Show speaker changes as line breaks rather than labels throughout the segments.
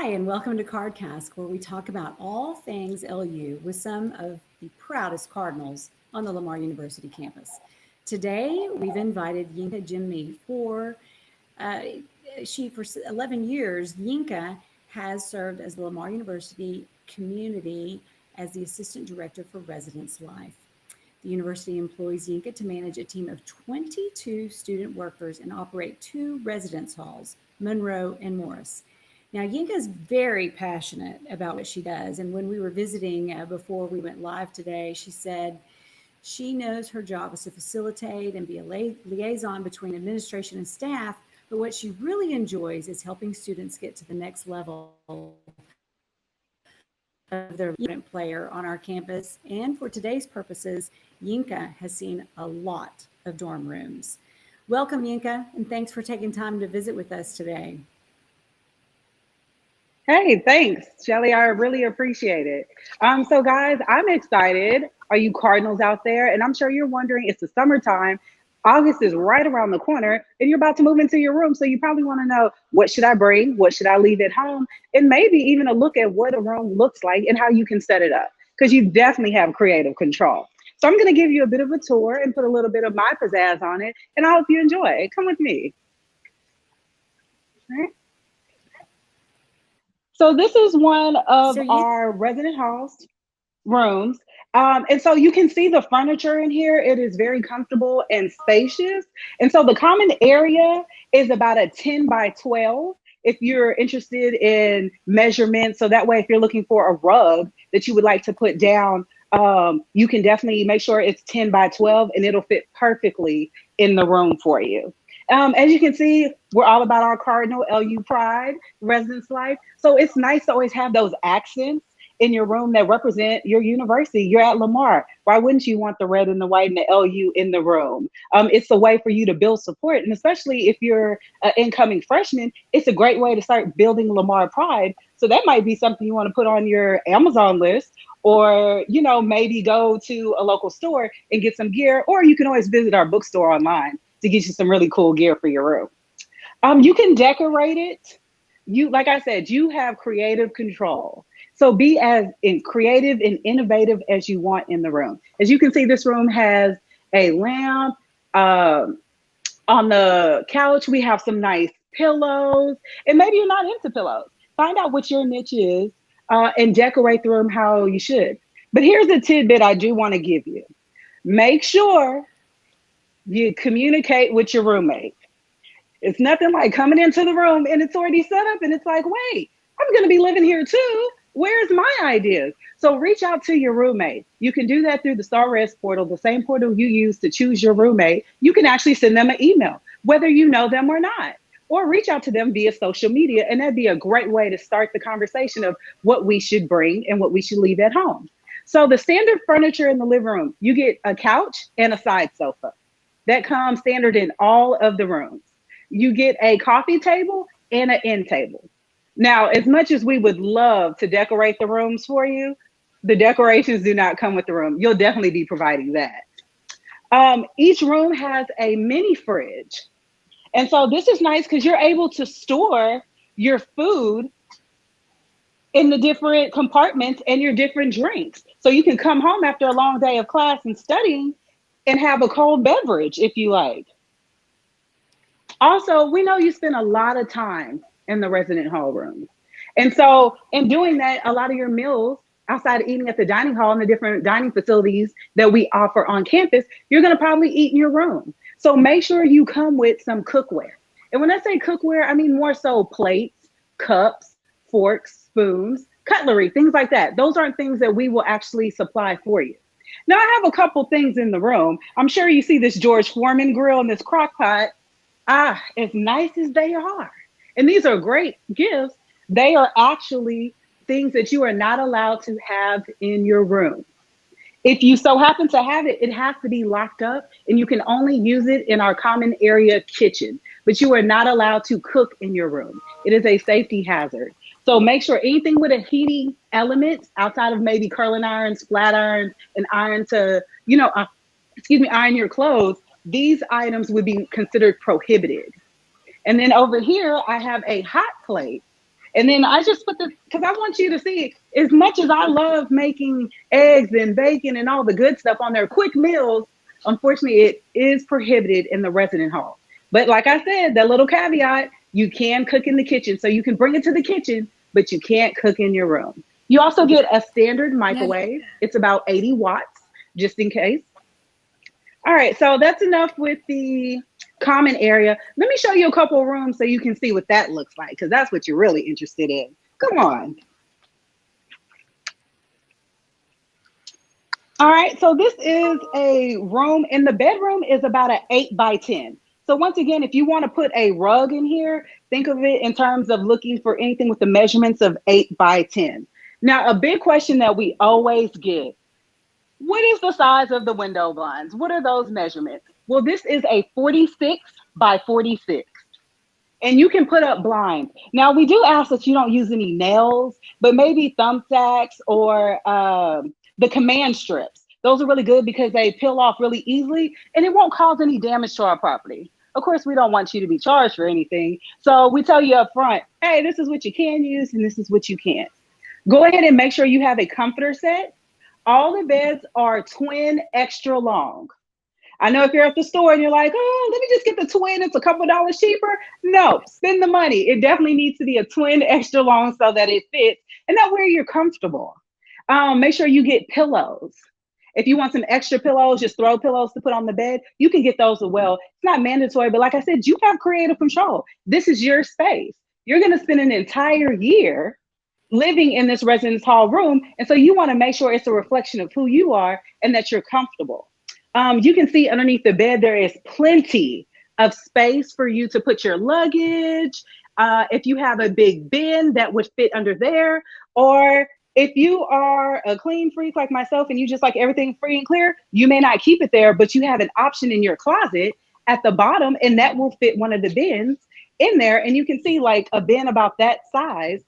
Hi, and welcome to Cardcast, where we talk about all things LU with some of the proudest Cardinals on the Lamar University campus. Today, we've invited Yinka Jimmy uh, for 11 years. Yinka has served as the Lamar University community as the Assistant Director for Residence Life. The university employs Yinka to manage a team of 22 student workers and operate two residence halls, Monroe and Morris. Now, Yinka is very passionate about what she does. And when we were visiting before we went live today, she said she knows her job is to facilitate and be a liaison between administration and staff. But what she really enjoys is helping students get to the next level of their student player on our campus. And for today's purposes, Yinka has seen a lot of dorm rooms. Welcome, Yinka, and thanks for taking time to visit with us today.
Hey, thanks, Shelly. I really appreciate it. So guys, I'm excited. Are you Cardinals out there? And I'm sure you're wondering, it's the summertime. August is right around the corner and you're about to move into your room. So you probably want to know, what should I bring? What should I leave at home? And maybe even a look at what a room looks like and how you can set it up, because you definitely have creative control. So I'm going to give you a bit of a tour and put a little bit of my pizzazz on it. And I hope you enjoy it. Come with me. All right. So this is one of
So, Yinka,
our resident halls rooms. And so you can see the furniture in here. It is very comfortable and spacious. And so the common area is about a 10 by 12. If you're interested in measurements, so that way, if you're looking for a rug that you would like to put down, you can definitely make sure it's 10 by 12 and it'll fit perfectly in the room for you. As you can see, we're all about our Cardinal LU pride, residence life. So it's nice to always have those accents in your room that represent your university. You're at Lamar. Why wouldn't you want the red and the white and the LU in the room? It's a way for you to build support. And especially if you're an incoming freshman, it's a great way to start building Lamar pride. So that might be something you want to put on your Amazon list, or, maybe go to a local store and get some gear, or you can always visit our bookstore online to get you some really cool gear for your room. You can decorate it. Like I said, you have creative control. So be as creative and innovative as you want in the room. As you can see, this room has a lamp. On the couch, we have some nice pillows. And maybe you're not into pillows. Find out what your niche is and decorate the room how you should. But here's a tidbit I do want to give you. Make sure you communicate with your roommate. It's nothing like coming into the room and it's already set up and it's like, wait, I'm going to be living here too. Where's my ideas? So reach out to your roommate. You can do that through the StarRes portal, the same portal you use to choose your roommate. You can actually send them an email, whether you know them or not, or reach out to them via social media. And that'd be a great way to start the conversation of what we should bring and what we should leave at home. So the standard furniture in the living room, you get a couch and a side sofa. That comes standard in all of the rooms. You get a coffee table and an end table. Now, as much as we would love to decorate the rooms for you, the decorations do not come with the room. You'll definitely be providing that. Each room has a mini fridge. And so this is nice because you're able to store your food in the different compartments and your different drinks. So you can come home after a long day of class and studying and have a cold beverage if you like. Also, we know you spend a lot of time in the resident hall room. And so in doing that, a lot of your meals outside of eating at the dining hall and the different dining facilities that we offer on campus, you're going to probably eat in your room. So make sure you come with some cookware. And when I say cookware, I mean more so plates, cups, forks, spoons, cutlery, things like that. Those aren't things that we will actually supply for you. Now, I have a couple things in the room. I'm sure you see this George Foreman grill and this crock pot. As nice as they are, and these are great gifts, they are actually things that you are not allowed to have in your room. If you so happen to have it, it has to be locked up, and you can only use it in our common area kitchen, but you are not allowed to cook in your room. It is a safety hazard. So make sure anything with a heating element outside of maybe curling irons, flat irons, and iron to, iron your clothes, these items would be considered prohibited. And then over here, I have a hot plate. And then I just put this because I want you to see, as much as I love making eggs and bacon and all the good stuff on their quick meals, unfortunately, it is prohibited in the resident hall. But like I said, that little caveat, you can cook in the kitchen. So you can bring it to the kitchen, but you can't cook in your room. You also get a standard
Now,
microwave. It's about 80 watts, just in case. All right, so that's enough with the common area. Let me show you a couple of rooms so you can see what that looks like, because that's what you're really interested in. Come on. All right, so this is a room, and the bedroom is about an 8 by 10. So once again, if you want to put a rug in here, think of it in terms of looking for anything with the measurements of 8 by 10. Now, a big question that we always get, what is the size of the window blinds? What are those measurements? Well, this is a 46 by 46. And you can put up blinds. Now, we do ask that you don't use any nails, but maybe thumbtacks or the command strips. Those are really good because they peel off really easily and it won't cause any damage to our property. Of course, we don't want you to be charged for anything. So we tell you up front, hey, this is what you can use and this is what you can't. Go ahead and make sure you have a comforter set. All the beds are twin extra long. I know if you're at the store and you're like, oh, let me just get the twin, it's a couple dollars cheaper. No, spend the money. It definitely needs to be a twin extra long so that it fits and that way you're comfortable. Make sure you get pillows. If you want some extra pillows, just throw pillows to put on the bed, you can get those as well. It's not mandatory, but like I said, you have creative control. This is your space. You're going to spend an entire year living in this residence hall room. And so you want to make sure it's a reflection of who you are and that you're comfortable. You can see underneath the bed, there is plenty of space for you to put your luggage. If you have a big bin that would fit under there, or if you are a clean freak like myself and you just like everything free and clear, you may not keep it there, but you have an option in your closet at the bottom and that will fit one of the bins in there. And you can see like a bin about that size,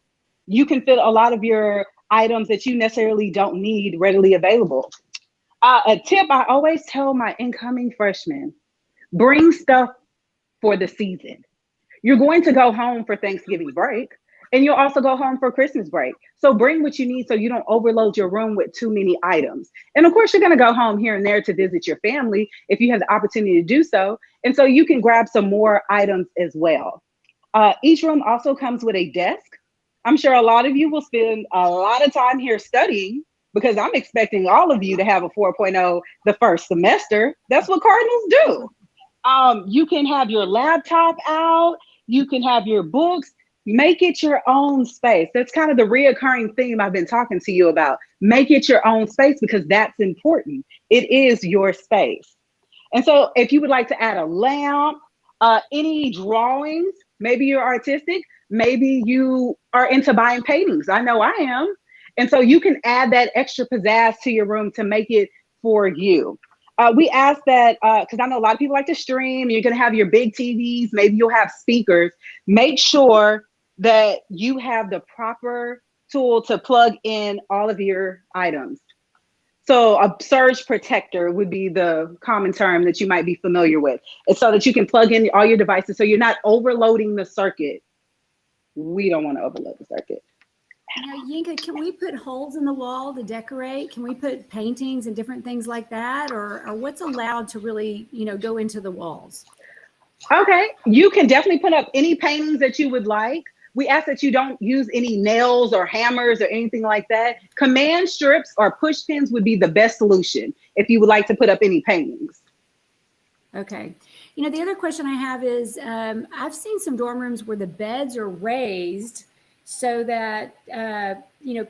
you can fit a lot of your items that you necessarily don't need readily available. A tip I always tell my incoming freshmen, bring stuff for the season. You're going to go home for Thanksgiving break and you'll also go home for Christmas break. So bring what you need so you don't overload your room with too many items. And of course, you're going to go home here and there to visit your family if you have the opportunity to do so. And so you can grab some more items as well. Each room also comes with a desk. I'm sure a lot of you will spend a lot of time here studying because I'm expecting all of you to have a 4.0 the first semester. That's what Cardinals do. You can have your laptop out. You can have your books. Make it your own space. That's kind of the reoccurring theme I've been talking to you about. Make it your own space because that's important. It is your space. And so if you would like to add a lamp, any drawings, maybe you're artistic, maybe you are into buying paintings. I know I am. And so you can add that extra pizzazz to your room to make it for you. We ask that, because I know a lot of people like to stream, you're going to have your big TVs, maybe you'll have speakers. Make sure that you have the proper tool to plug in all of your items. So a surge protector would be the common term that you might be familiar with. It's so that you can plug in all your devices so you're not overloading the circuit. We don't want to overload the circuit.
Now, Yinka, can we put holes in the wall to decorate? Can we put paintings and different things like that? Or what's allowed to really, go into the walls?
Okay, you can definitely put up any paintings that you would like. We ask that you don't use any nails or hammers or anything like that. Command strips or push pins would be the best solution if you would like to put up any paintings.
Okay. The other question I have is, I've seen some dorm rooms where the beds are raised so that,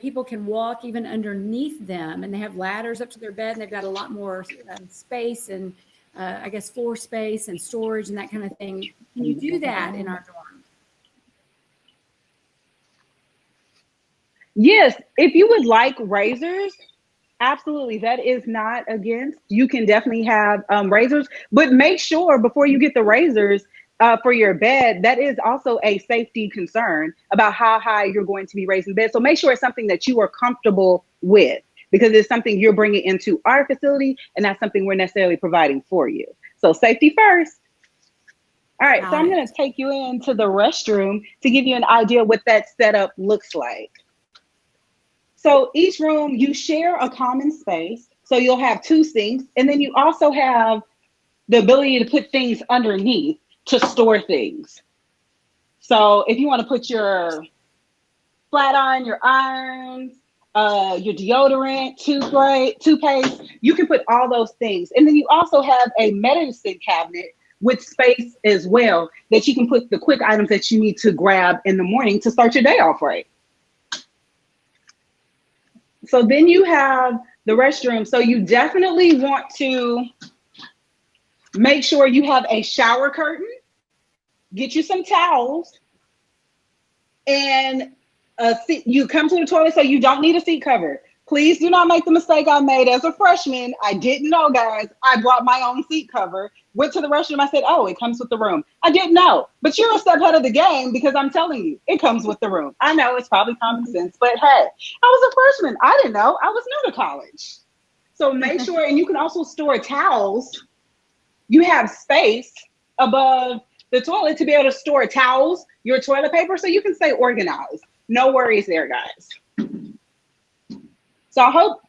people can walk even underneath them, and they have ladders up to their bed and they've got a lot more space and I guess floor space and storage and that kind of thing. Can you do that in our dorm?
Yes, if you would like razors, absolutely. That is not against. You can definitely have razors, but make sure before you get the razors for your bed, that is also a safety concern about how high you're going to be raising the bed. So make sure it's something that you are comfortable with because it's something you're bringing into our facility and that's something we're necessarily providing for you. So safety first. All right, so
Got
I'm going
it.
to take you into the restroom to give you an idea what that setup looks like. So each room, you share a common space. So you'll have two sinks, and then you also have the ability to put things underneath to store things. So if you want to put your flat iron, your irons, your deodorant, toothpaste, you can put all those things. And then you also have a medicine cabinet with space as well that you can put the quick items that you need to grab in the morning to start your day off right. So then you have the restroom. So you definitely want to make sure you have a shower curtain, get you some towels, and a seat. You come to the toilet, so you don't need a seat cover. Please do not make the mistake I made as a freshman. I didn't know, guys. I brought my own seat cover, went to the restroom. I said, oh, it comes with the room. I didn't know, but you're a step ahead of the game because I'm telling you, it comes with the room. I know it's probably common sense, but hey, I was a freshman. I didn't know. I was new to college. So make sure, and you can also store towels. You have space above the toilet to be able to store towels, your toilet paper, so you can stay organized. No worries there, guys. So I hope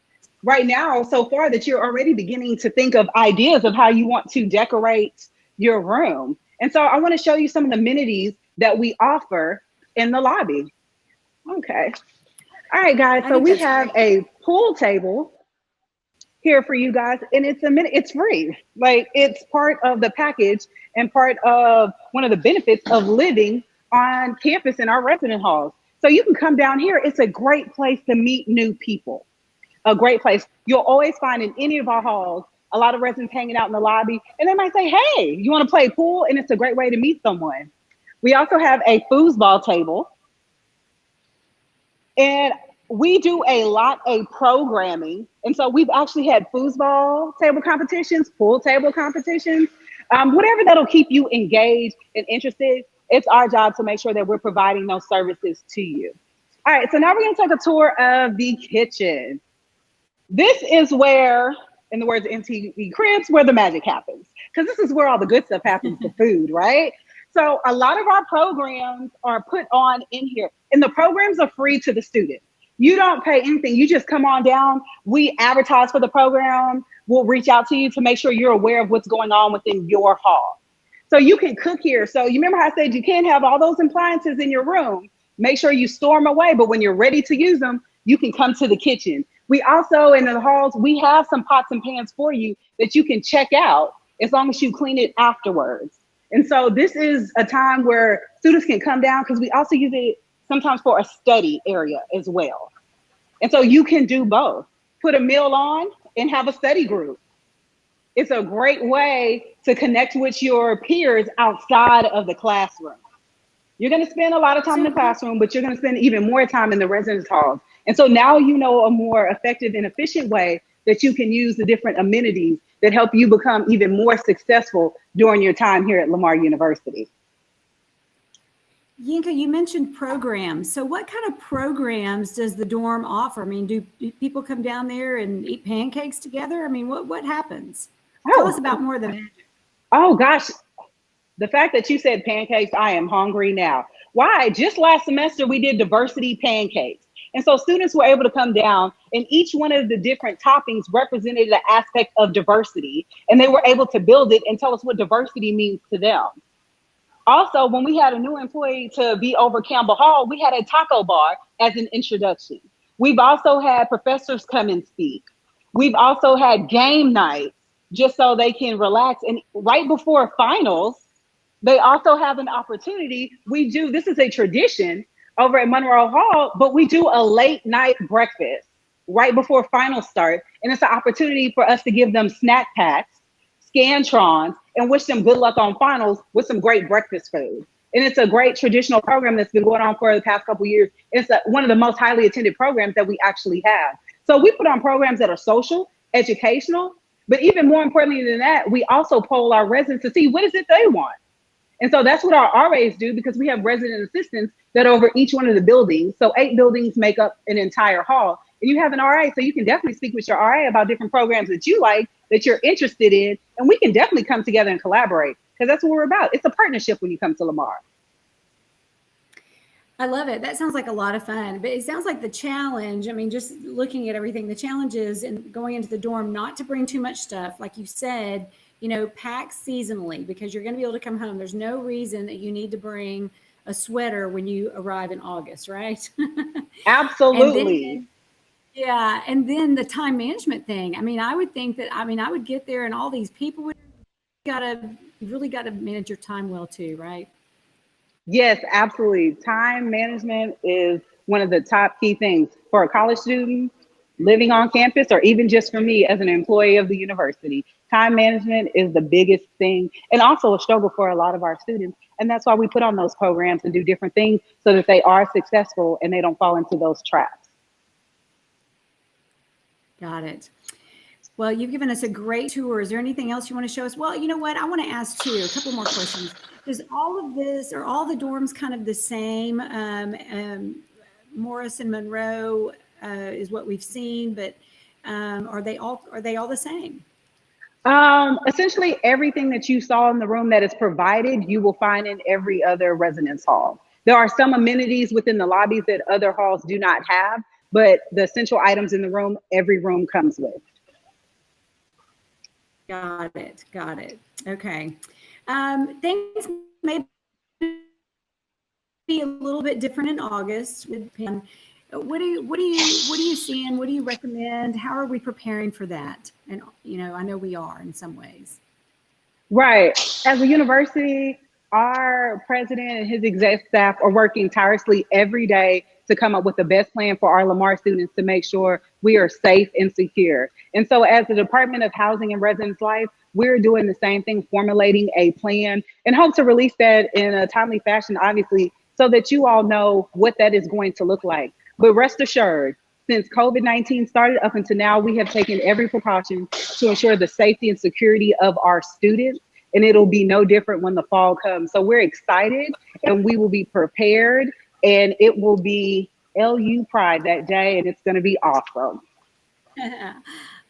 right now, so far, that you're already beginning to think of ideas of how you want to decorate your room. And so I want to show you some of the amenities that we offer in the lobby. Okay. All right, guys.
I
So
think
we
that's
have
great.
a pool table here for you guys, and it's free. Like, it's part of the package and part of one of the benefits of living on campus in our resident halls. So you can come down here. It's a great place to meet new people. A great place. You'll always find in any of our halls a lot of residents hanging out in the lobby, and they might say, hey, you want to play pool? And it's a great way to meet someone. We also have a foosball table, and we do a lot of programming. And so we've actually had foosball table competitions, pool table competitions, whatever that'll keep you engaged and interested. It's our job to make sure that we're providing those services to you. All right, so now we're going to take a tour of the kitchen. This is where, in the words of MTV Cribs, where the magic happens. Because this is where all the good stuff happens, the food, right? So a lot of our programs are put on in here, and the programs are free to the student. You don't pay anything. You just come on down. We advertise for the program. We'll reach out to you to make sure you're aware of what's going on within your hall. So you can cook here. So you remember how I said you can't have all those appliances in your room. Make sure you store them away, but when you're ready to use them, you can come to the kitchen. We also, in the halls, we have some pots and pans for you that you can check out as long as you clean it afterwards. And so this is a time where students can come down, because we also use it sometimes for a study area as well. And so you can do both. Put a meal on and have a study group. It's a great way to connect with your peers outside of the classroom. You're going to spend a lot of time in the
So,
classroom, but you're going to spend even more time in the residence halls. And so now you know a more effective and efficient way that you can use the different amenities that help you become even more successful during your time here at Lamar University.
Yinka, you mentioned programs. So, what kind of programs does the dorm offer? I mean, do people come down there and eat pancakes together? I mean, what happens? Tell us
Oh,
about more of the magic.
oh gosh. The fact that you said pancakes, I am hungry now. Why? Just last semester, we did diversity pancakes. And so students were able to come down, and each one of the different toppings represented an aspect of diversity. And they were able to build it and tell us what diversity means to them. Also, when we had a new employee to be over Campbell Hall, we had a taco bar as an introduction. We've also had professors come and speak. We've also had game nights just so they can relax. And right before finals, they also have an opportunity. This is a tradition over at Monroe Hall, but we do a late night breakfast right before finals start. And it's an opportunity for us to give them snack packs, Scantrons, and wish them good luck on finals with some great breakfast food. And it's a great traditional program that's been going on for the past couple of years. It's one of the most highly attended programs that we actually have. So we put on programs that are social, educational, but even more importantly than that, we also poll our residents to see what is it they want. And so that's what our RAs do, because we have resident assistants that over each one of the buildings. So 8 buildings make up an entire hall. And you have an RA, so you can definitely speak with your RA about different programs that you like, that you're interested in, and we can definitely come together and collaborate. because that's what we're about. It's a partnership when you come to Lamar.
I love it. That sounds like a lot of fun, but it sounds like the challenge, I mean, just looking at everything, the challenge is in going into the dorm, not to bring too much stuff. Like you said, pack seasonally because you're going to be able to come home. There's no reason that you need to bring a sweater when you arrive in August, right?
Absolutely.
Yeah. And then the time management thing. I mean, I would think that, I would get there and all these people you really got to manage your time well too, right?
Yes, absolutely. Time management is one of the top key things for a college student living on campus, or even just for me as an employee of the university. Time management is the biggest thing, and also a struggle for a lot of our students. And that's why we put on those programs and do different things so that they are successful and they don't fall into those traps.
Got it. Well, you've given us a great tour. Is there anything else you want to show us? Well, you know what? I want to ask too, a couple more questions. Does all of this, are all the dorms kind of the same? Morris and Monroe is what we've seen, but are they all the same?
Essentially everything that you saw in the room that is provided, you will find in every other residence hall. There are some amenities within the lobbies that other halls do not have, but the essential items in the room, every room comes with.
Got it. Okay. Things may be a little bit different in August. What are you seeing? What do you recommend? How are we preparing for that? And I know we are in some ways.
Right. As a university, our president and his exec staff are working tirelessly every day to come up with the best plan for our Lamar students to make sure we are safe and secure. And so as the Department of Housing and Residence Life, we're doing the same thing, formulating a plan and hope to release that in a timely fashion, obviously, so that you all know what that is going to look like. But rest assured, since COVID-19 started up until now, we have taken every precaution to ensure the safety and security of our students. And it'll be no different when the fall comes. So we're excited and we will be prepared, and it will be LU Pride that day, and it's going to be awesome.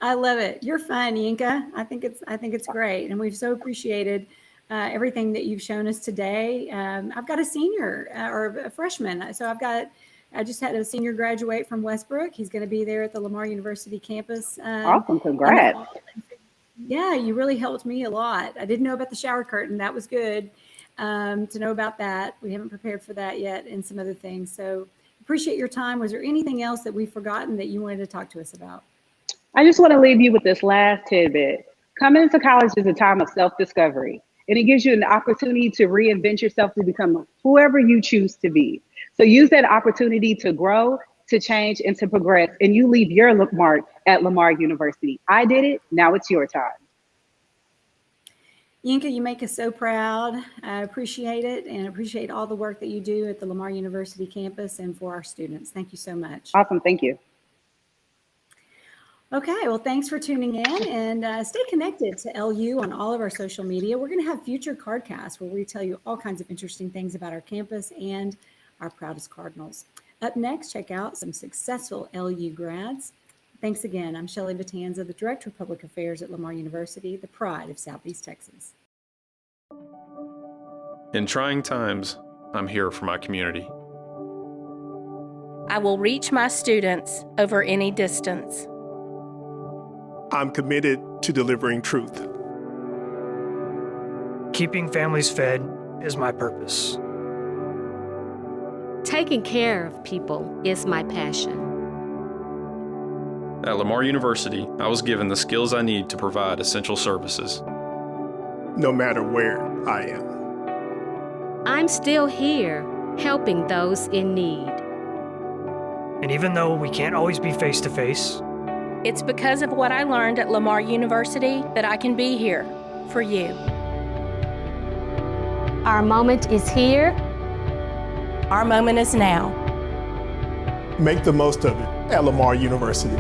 I love it. You're fun, Yinka. I think it's great, and we've so appreciated everything that you've shown us today. I've got a senior or a freshman, so I just had a senior graduate from Westbrook. He's going to be there at the Lamar University campus.
Awesome, congrats.
Yeah, you really helped me a lot. I didn't know about the shower curtain. That was good to know about that. We haven't prepared for that yet and some other things. So appreciate your time. Was there anything else that we've forgotten that you wanted to talk to us about?
I just want to leave you with this last tidbit. Coming into college is a time of self-discovery, and it gives you an opportunity to reinvent yourself to become whoever you choose to be. So use that opportunity to grow, to change, and to progress, and you leave your mark at Lamar University. I did it. Now it's your time.
Yinka, you make us so proud. I appreciate it and appreciate all the work that you do at the Lamar University campus and for our students. Thank you so much.
Awesome. Thank you.
Okay, well, thanks for tuning in, and stay connected to LU on all of our social media. We're going to have future Cardcasts where we tell you all kinds of interesting things about our campus and our proudest Cardinals. Up next, check out some successful LU grads. Thanks again. I'm Shelley Vitanza, the Director of Public Affairs at Lamar University, the pride of Southeast Texas.
In trying times, I'm here for my community.
I will reach my students over any distance.
I'm committed to delivering truth.
Keeping families fed is my purpose.
Taking care of people is my passion.
At Lamar University, I was given the skills I need to provide essential services.
No matter where I am.
I'm still here, helping those in need.
And even though we can't always be face to face,
it's because of what I learned at Lamar University that I can be here for you.
Our moment is here.
Our moment is now.
Make the most of it at Lamar University.